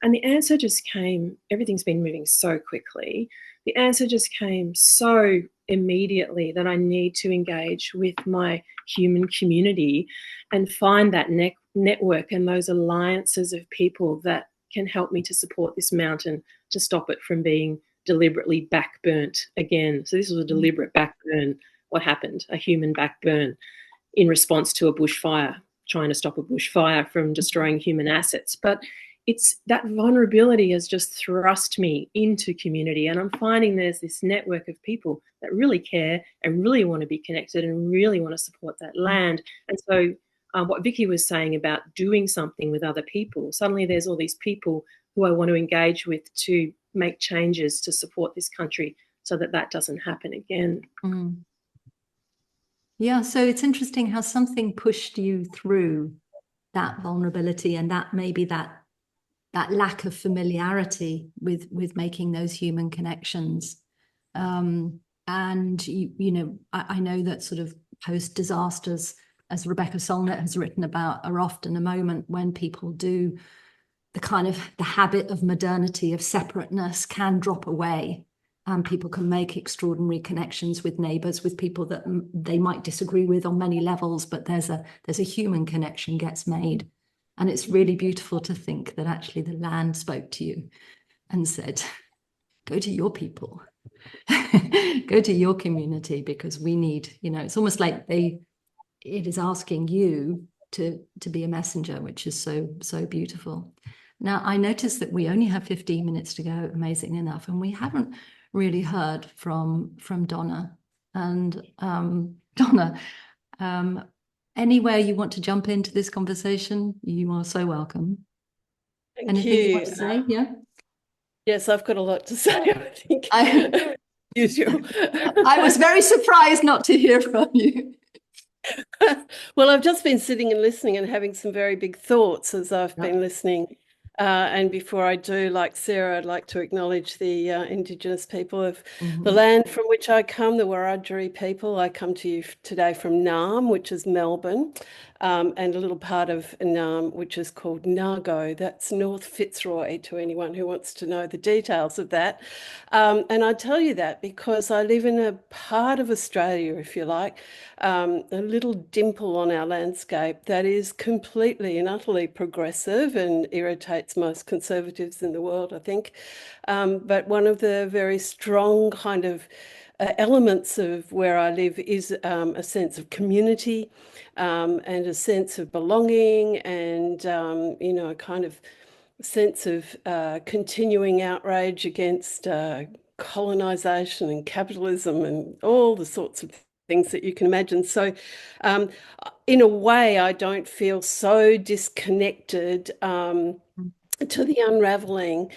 And the answer just came, everything's been moving so quickly. The answer just came so immediately that I need to engage with my human community and find that network and those alliances of people that can help me to support this mountain, to stop it from being deliberately backburnt again. So this was a deliberate backburn. What happened? A human backburn in response to a bushfire, trying to stop a bushfire from destroying human assets. But it's that vulnerability has just thrust me into community, and I'm finding there's this network of people that really care and really want to be connected and really want to support that land. And so what Vicky was saying about doing something with other people, suddenly there's all these people who I want to engage with to make changes to support this country so that that doesn't happen again. Yeah, so it's interesting how something pushed you through that vulnerability and that maybe that lack of familiarity with making those human connections. And you know, I know that sort of post disasters, as Rebecca Solnit has written about, are often a moment when people do the habit of modernity, of separateness, can drop away, and people can make extraordinary connections with neighbors, with people that they might disagree with on many levels, but there's a human connection gets made. And it's really beautiful to think that actually the land spoke to you and said, go to your people, go to your community, because we need, you know, it's almost like it is asking you to be a messenger, which is so beautiful. Now, I noticed that we only have 15 minutes to go, amazing enough, and we haven't really heard from Donna. And Donna, anywhere you want to jump into this conversation, you are so welcome. Anything you want to say? Yeah. Yes, I've got a lot to say, I think. Usual. I was very surprised not to hear from you. Well, I've just been sitting and listening and having some very big thoughts as I've been listening. And before I do, like Sarah, I'd like to acknowledge the Indigenous people of the land from which I come, the Wiradjuri people. I come to you today from Naarm, which is Melbourne, and a little part of Naarm, which is called Nargo. That's North Fitzroy, to anyone who wants to know the details of that. And I tell you that because I live in a part of Australia, if you like, a little dimple on our landscape that is completely and utterly progressive and irritates most conservatives in the world, I think. But one of the very strong kind of elements of where I live is a sense of community and a sense of belonging and, you know, a kind of sense of continuing outrage against colonization and capitalism and all the sorts of things that you can imagine. So in a way, I don't feel so disconnected to the unraveling.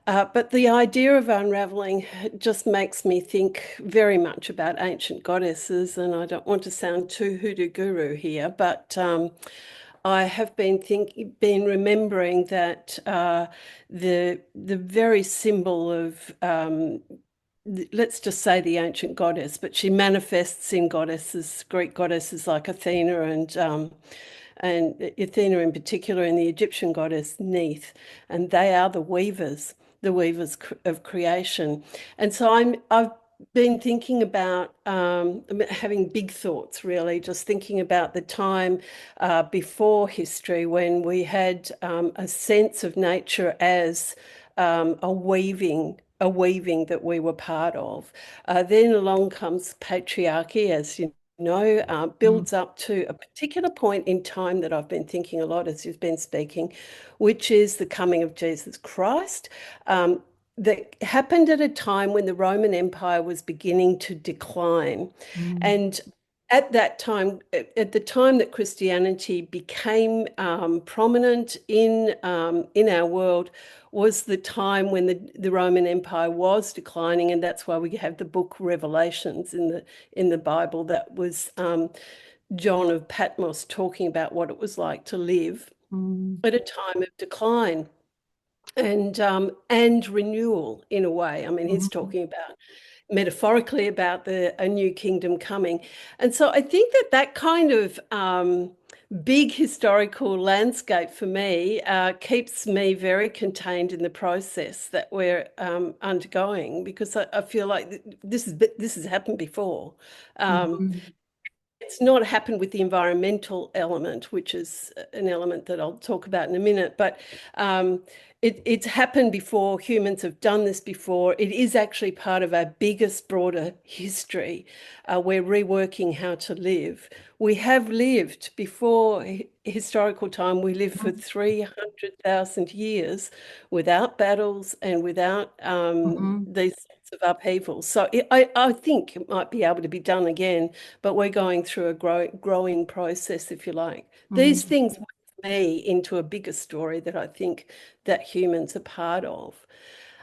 But the idea of unraveling just makes me think very much about ancient goddesses, and I don't want to sound too hoodoo guru here, but I have been remembering that the very symbol of let's just say the ancient goddess, but she manifests in goddesses, Greek goddesses like Athena and Athena in particular, and the Egyptian goddess Neith, and they are the weavers of creation. And so I've been thinking about having big thoughts, really, just thinking about the time before history when we had a sense of nature as a weaving that we were part of. Then along comes patriarchy, as you know, builds up to a particular point in time that I've been thinking a lot as you've been speaking, which is the coming of Jesus Christ. That happened at a time when the Roman Empire was beginning to decline. And at that time, at the time that Christianity became prominent in our world, was the time when the Roman Empire was declining, and that's why we have the book Revelations in the Bible. That was John of Patmos talking about what it was like to live at a time of decline and renewal in a way. I mean, he's talking about metaphorically about a new kingdom coming. And so I think that kind of big historical landscape for me keeps me very contained in the process that we're undergoing, because I feel like this has happened before. it's not happened with the environmental element, which is an element that I'll talk about in a minute, but it's happened before. Humans have done this before. It is actually part of our biggest, broader history. We're reworking how to live. We have lived before historical time. We lived for 300,000 years without battles and without these sorts of upheavals. So I think it might be able to be done again, but we're going through a growing process, if you like. These things move me into a bigger story that I think that humans are part of.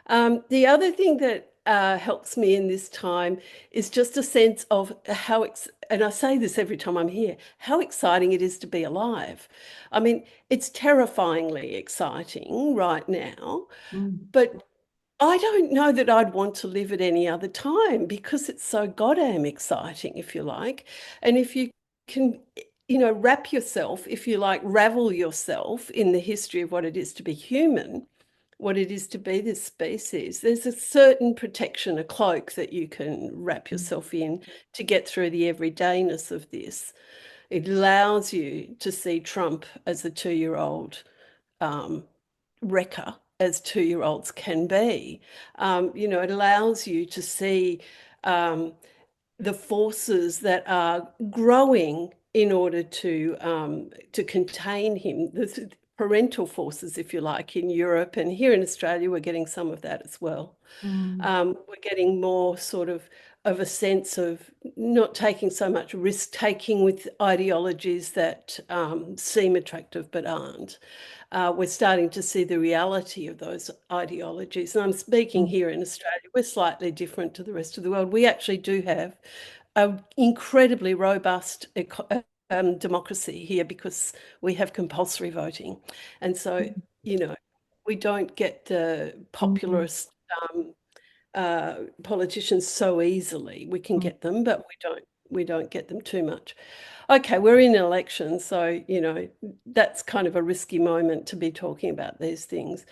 The other thing that helps me in this time is just a sense of how, and I say this every time I'm here, how exciting it is to be alive. I mean, it's terrifyingly exciting right now, but I don't know that I'd want to live at any other time because it's so goddamn exciting, if you like. And if you can, wrap yourself, if you like, ravel yourself in the history of what it is to be human, what it is to be this species, there's a certain protection, a cloak that you can wrap yourself in to get through the everydayness of this. It allows you to see Trump as a 2-year-old wrecker, as 2-year-olds can be. It allows you to see the forces that are growing in order to contain him, the parental forces, if you like, in Europe, and here in Australia, we're getting some of that as well. We're getting more sort of a sense of not taking so much risk-taking with ideologies that seem attractive but aren't. We're starting to see the reality of those ideologies. And I'm speaking here in Australia, we're slightly different to the rest of the world. We actually do have an incredibly robust democracy here because we have compulsory voting. And so, we don't get the populist politicians so easily. We can get them, but we don't get them too much. Okay, we're in an election, so that's kind of a risky moment to be talking about these things.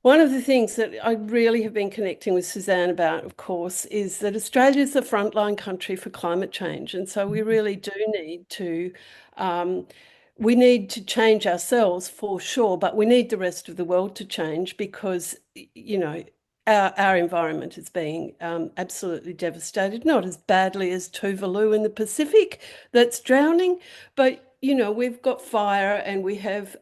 One of the things that I really have been connecting with Suzanne about, of course, is that Australia is the frontline country for climate change, and so we really do need to change ourselves for sure, but we need the rest of the world to change because our environment is being absolutely devastated, not as badly as Tuvalu in the Pacific that's drowning, but we've got fire and we have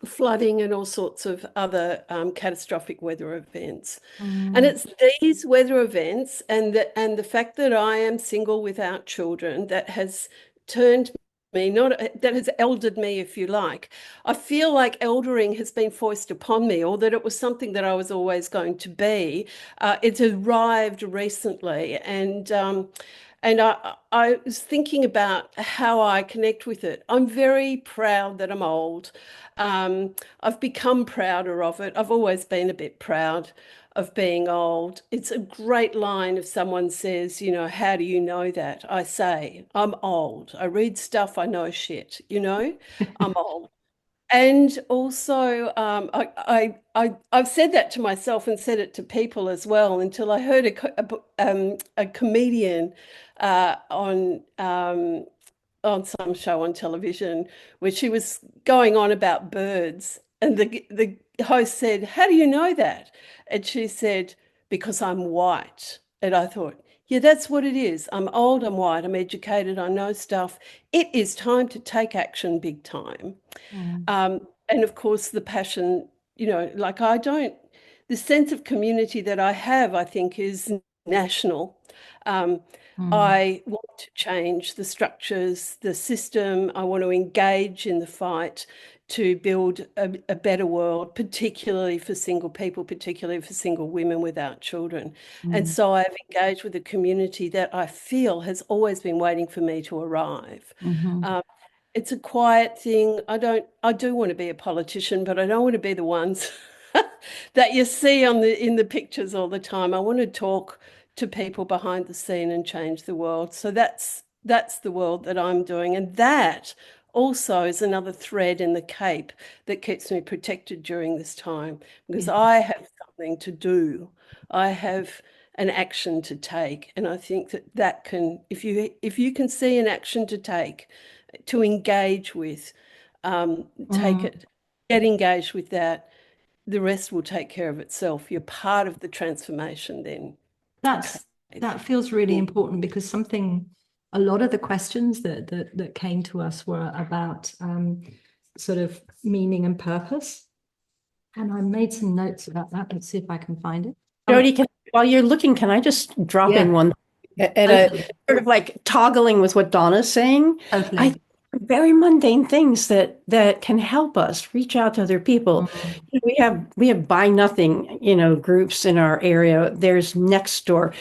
flooding and all sorts of other catastrophic weather events. And it's these weather events and the fact that I am single without children that has turned me, that has eldered me, if you like. I feel like eldering has been foisted upon me, or that it was something that I was always going to be. It's arrived recently, and I was thinking about how I connect with it. I'm very proud that I'm old. I've become prouder of it. I've always been a bit proud of being old. It's a great line if someone says, how do you know that? I say, I'm old. I read stuff, I know shit, I'm old. And also, I've said that to myself and said it to people as well until I heard a comedian on some show on television where she was going on about birds, and the host said, "How do you know that?" And she said, "Because I'm white." And I thought, yeah, that's what it is. I'm old, I'm white, I'm educated, I know stuff. It is time to take action big time. And of course, the passion, the sense of community that I have, I think, is national. I want to change the structures, the system. I want to engage in the fight to build a better world, particularly for single people, particularly for single women without children. And so I've engaged with a community that I feel has always been waiting for me to arrive. It's a quiet thing. I do want to be a politician, but I don't want to be the ones that you see in the pictures all the time. I want to talk to people behind the scene and change the world. So that's the world that I'm doing. And that also is another thread in the cape that keeps me protected during this time, because I have something to do. I have an action to take. And I think that can, if you can see an action to take, to engage with, take it, get engaged with that, the rest will take care of itself. You're part of the transformation then. That feels really important, because a lot of the questions that came to us were about sort of meaning and purpose. And I made some notes about that. Let's see if I can find it. Jody, while you're looking, can I just drop in one at a sort of like toggling with what Donna's saying? Totally. Very mundane things that can help us reach out to other people. We have buy nothing, groups in our area. There's Nextdoor.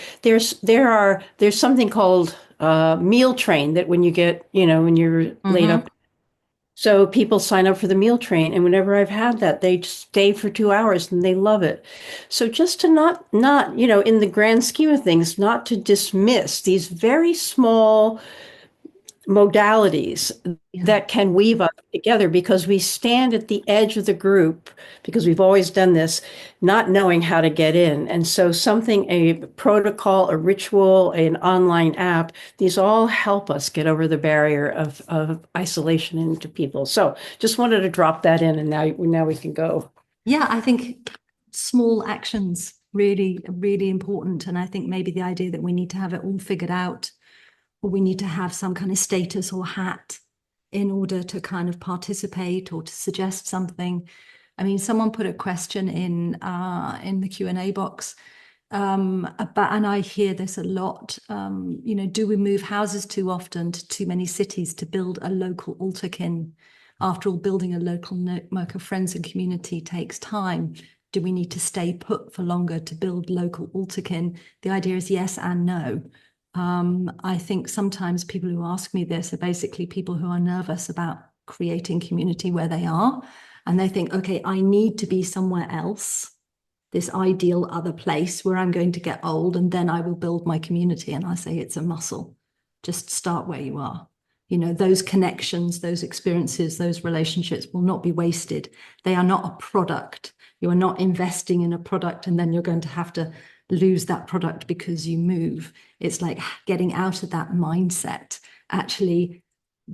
There's something called Meal Train, that when you get, when you're laid up. So people sign up for the meal train, and whenever I've had that, they stay for 2 hours and they love it. So just to not, in the grand scheme of things, not to dismiss these very small modalities that can weave us together, because we stand at the edge of the group, because we've always done this, not knowing how to get in. And so a protocol, a ritual, an online app, these all help us get over the barrier of isolation into people. So just wanted to drop that in, and now we can go. Yeah, I think small actions really, really important. And I think maybe the idea that we need to have it all figured out, or we need to have some kind of status or hat in order to kind of participate or to suggest something. I mean, someone put a question in the Q&A box about, and I hear this a lot, do we move houses too often to too many cities to build a local altarkin? After all, building a local network of friends and community takes time. Do we need to stay put for longer to build local altarkin? The idea is yes and no. I think sometimes people who ask me this are basically people who are nervous about creating community where they are. And they think, okay, I need to be somewhere else, this ideal other place where I'm going to get old, and then I will build my community. And I say, it's a muscle. Just start where you are. Those connections, those experiences, those relationships will not be wasted. They are not a product. You are not investing in a product and then you're going to have to lose that product because you move. It's like getting out of that mindset. Actually,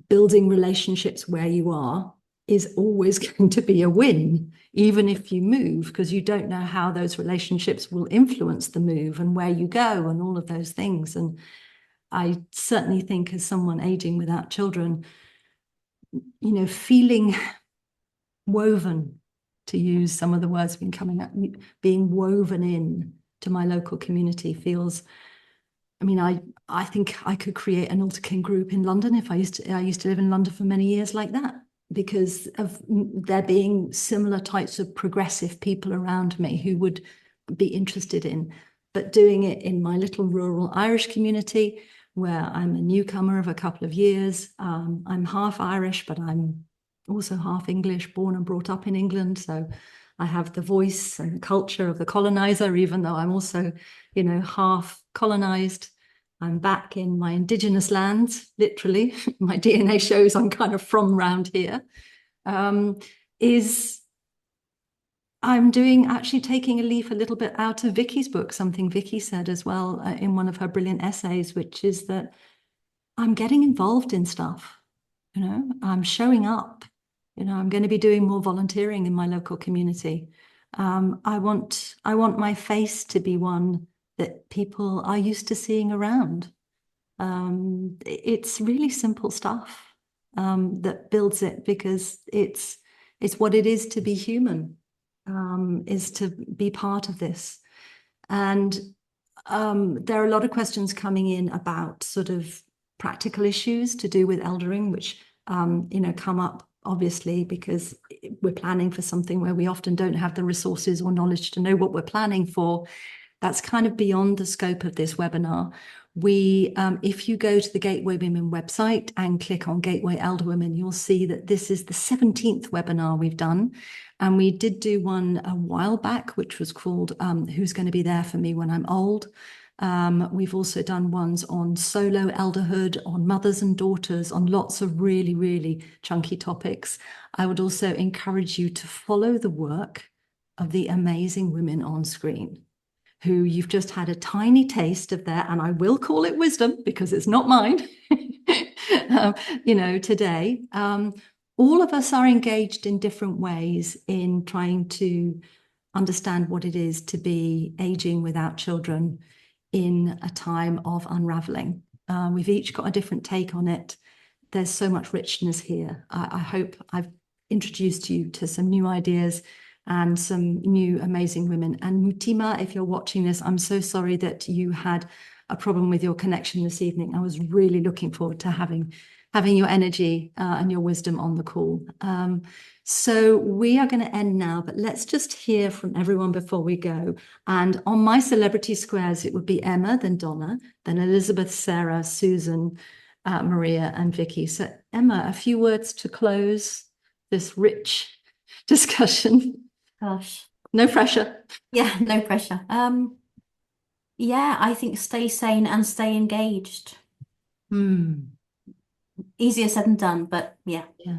building relationships where you are is always going to be a win, even if you move, because you don't know how those relationships will influence the move and where you go and all of those things. And I certainly think, as someone aging without children, feeling woven, to use some of the words been coming up, being woven in to my local community feels, I think I could create an altarkin group in London if I used to live in London for many years like that, because of there being similar types of progressive people around me who would be interested in, but doing it in my little rural Irish community where I'm a newcomer of a couple of years. I'm half Irish, but I'm also half English, born and brought up in England. So I have the voice and the culture of the colonizer, even though I'm also, half colonized. I'm back in my indigenous lands, literally. My DNA shows I'm kind of from round here. I'm actually taking a leaf a little bit out of Vicky's book, something Vicky said as well in one of her brilliant essays, which is that I'm getting involved in stuff, I'm showing up, I'm going to be doing more volunteering in my local community. I want my face to be one that people are used to seeing around. It's really simple stuff that builds it, because it's what it is to be human. Is to be part of this. And there are a lot of questions coming in about sort of practical issues to do with eldering, which, come up obviously because we're planning for something where we often don't have the resources or knowledge to know what we're planning for. That's kind of beyond the scope of this webinar. If you go to the Gateway Women website and click on Gateway Elder Women, you'll see that this is the 17th webinar we've done. And we did do one a while back, which was called Who's Going to Be There For Me When I'm Old? We've also done ones on solo elderhood, on mothers and daughters, on lots of really, really chunky topics. I would also encourage you to follow the work of the amazing women on screen, who you've just had a tiny taste of their, and I will call it wisdom because it's not mine, today. All of us are engaged in different ways in trying to understand what it is to be aging without children in a time of unraveling. We've each got a different take on it. There's so much richness here. I hope I've introduced you to some new ideas and some new amazing women. And Mutima, if you're watching this, I'm so sorry that you had a problem with your connection this evening. I was really looking forward to having your energy and your wisdom on the call. So we are going to end now, but let's just hear from everyone before we go. And on my celebrity squares, it would be Emma, then Donna, then Elizabeth, Sarah, Susan, Maria, and Vicky. So Emma, a few words to close this rich discussion. Gosh. No pressure. Yeah, no pressure. Yeah, I think stay sane and stay engaged. Easier said than done, but yeah. Yeah.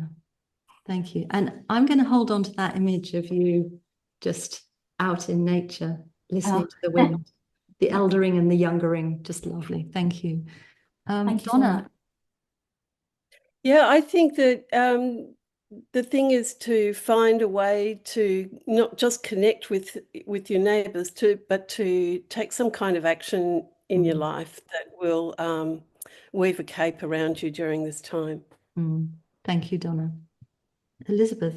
Thank you. And I'm going to hold on to that image of you just out in nature, listening to the wind, the eldering and the youngering. Just lovely. Thank you. Thank you so Donna. much. Yeah, I think that the thing is to find a way to not just connect with your neighbours, but to take some kind of action in your life that will weave a cape around you during this time. Thank you, Donna. Elizabeth.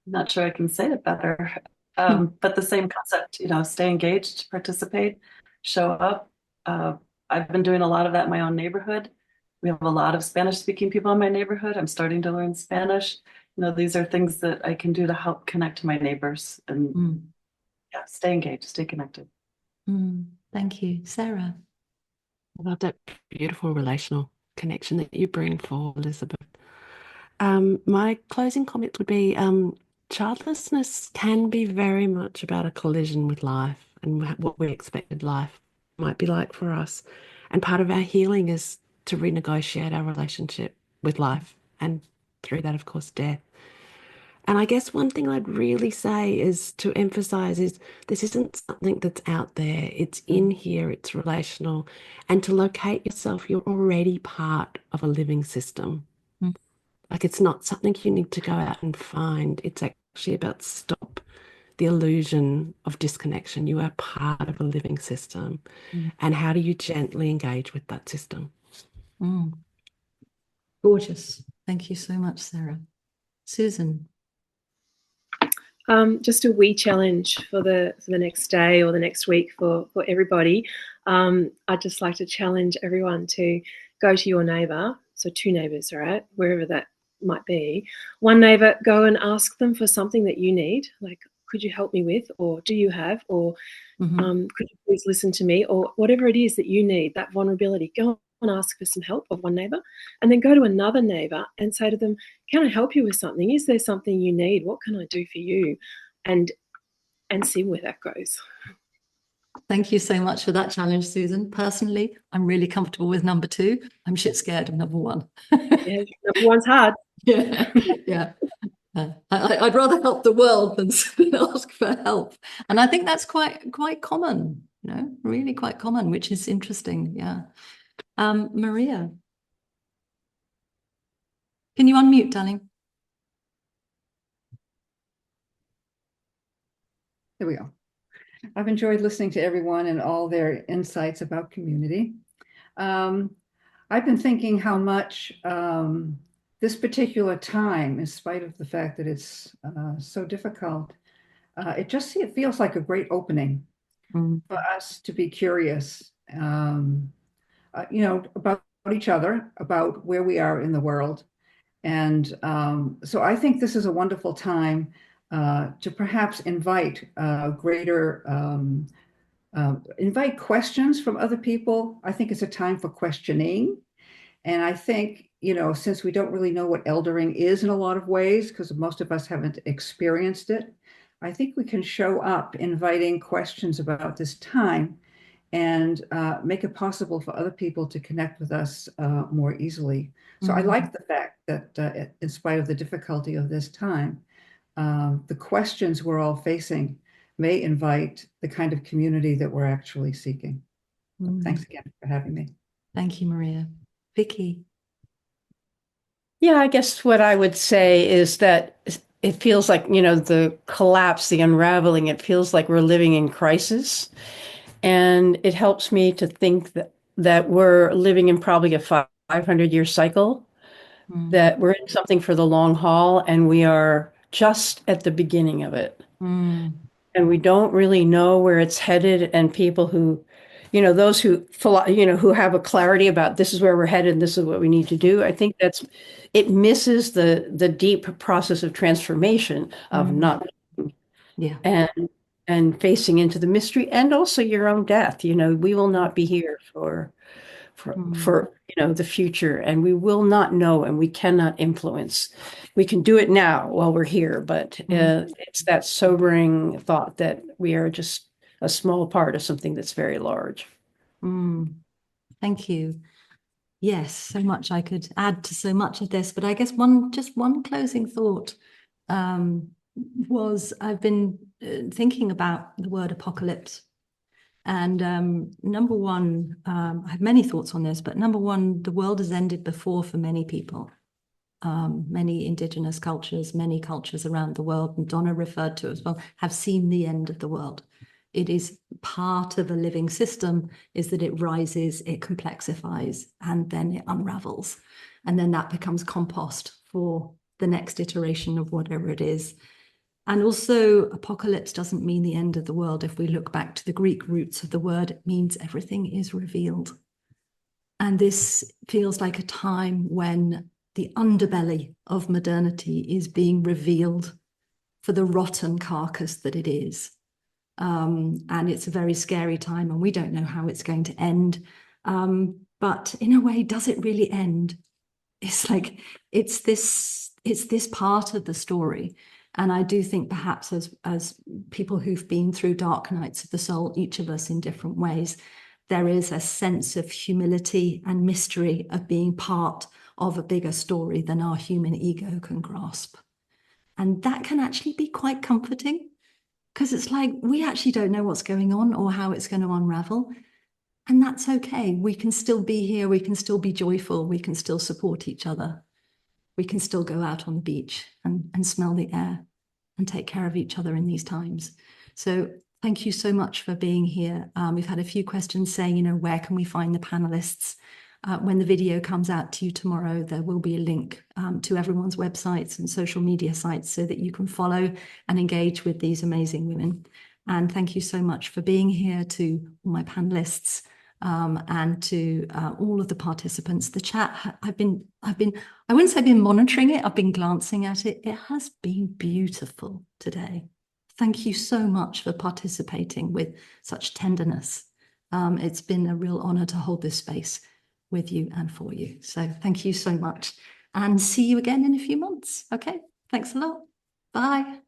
Not sure I can say it better, but the same concept, stay engaged, participate, show up. I've been doing a lot of that in my own neighborhood. We have a lot of Spanish-speaking people in my neighborhood. I'm starting to learn Spanish. These are things that I can do to help connect to my neighbors and stay engaged, stay connected. Thank you. Sarah. I love that beautiful relational connection that you bring forward, Elizabeth. My closing comments would be childlessness can be very much about a collision with life and what we expected life might be like for us. And part of our healing is to renegotiate our relationship with life, and through that, of course, death. And I guess one thing I'd really say is to emphasize is this isn't something that's out there. It's in here, it's relational. And to locate yourself, you're already part of a living system. Like, it's not something you need to go out and find. It's actually about stop the illusion of disconnection. You are part of a living system. And how do you gently engage with that system? Gorgeous. Thank you so much, Sarah. Susan. Just a wee challenge for the next day or the next week for everybody. I'd just like to challenge everyone to go to your neighbour, so 2 neighbours, right, wherever that might be. One neighbour, go and ask them for something that you need, like, could you help me with, or do you have, or could you please listen to me, or whatever it is that you need, that vulnerability. Go and ask for some help of one neighbour, and then go to another neighbour and say to them, can I help you with something? Is there something you need? What can I do for you? And see where that goes. Thank you so much for that challenge, Susan. Personally, I'm really comfortable with number 2. I'm shit scared of number 1. Yeah, number 1's hard. Yeah. I'd rather help the world than ask for help. And I think that's quite common, really quite common, which is interesting. Yeah. Maria. Can you unmute, darling? There we go. I've enjoyed listening to everyone and all their insights about community. I've been thinking how much this particular time, in spite of the fact that it's so difficult, it feels like a great opening for us to be curious, about each other, about where we are in the world. And so I think this is a wonderful time to perhaps invite invite questions from other people. I think it's a time for questioning. And I think, since we don't really know what eldering is in a lot of ways, because most of us haven't experienced it, I think we can show up inviting questions about this time and make it possible for other people to connect with us more easily. So I like the fact that in spite of the difficulty of this time, the questions we're all facing may invite the kind of community that we're actually seeking. So thanks again for having me. Thank you, Maria. Vicky. Yeah, I guess what I would say is that it feels like, the collapse, the unraveling, it feels like we're living in crisis. And it helps me to think that we're living in probably a 500-year cycle, that we're in something for the long haul, and we are just at the beginning of it. And we don't really know where it's headed. And people who, those who have a clarity about this is where we're headed and this is what we need to do, I think it misses the deep process of transformation of not and facing into the mystery, and also your own death. We will not be here for the future, and we will not know, and we cannot influence. We can do it now while we're here, but it's that sobering thought that we are just a small part of something that's very large. Thank you. Yes, so much I could add to so much of this, but I guess one closing thought was I've been thinking about the word apocalypse. And number one, I have many thoughts on this, but number one, the world has ended before for many people, many indigenous cultures, many cultures around the world, and Donna referred to as well, have seen the end of the world. It is part of a living system, is that it rises, it complexifies, and then it unravels. And then that becomes compost for the next iteration of whatever it is. And also, apocalypse doesn't mean the end of the world. If we look back to the Greek roots of the word, it means everything is revealed. And this feels like a time when the underbelly of modernity is being revealed for the rotten carcass that it is. And it's a very scary time, and we don't know how it's going to end. But in a way, does it really end? It's like, it's this part of the story. And I do think perhaps as people who've been through dark nights of the soul, each of us in different ways, there is a sense of humility and mystery of being part of a bigger story than our human ego can grasp. And that can actually be quite comforting, because it's like, we actually don't know what's going on or how it's going to unravel. And that's okay. We can still be here. We can still be joyful. We can still support each other. We can still go out on the beach and smell the air and take care of each other in these times. So thank you so much for being here. We've had a few questions saying, where can we find the panelists? When the video comes out to you tomorrow, there will be a link to everyone's websites and social media sites so that you can follow and engage with these amazing women. And thank you so much for being here, to all my panelists, and to all of the participants. The chat, I wouldn't say I've been monitoring it, I've been glancing at it. It has been beautiful today. Thank you so much for participating with such tenderness. It's been a real honor to hold this space with you and for you. So thank you so much, and see you again in a few months. Okay, thanks a lot. Bye.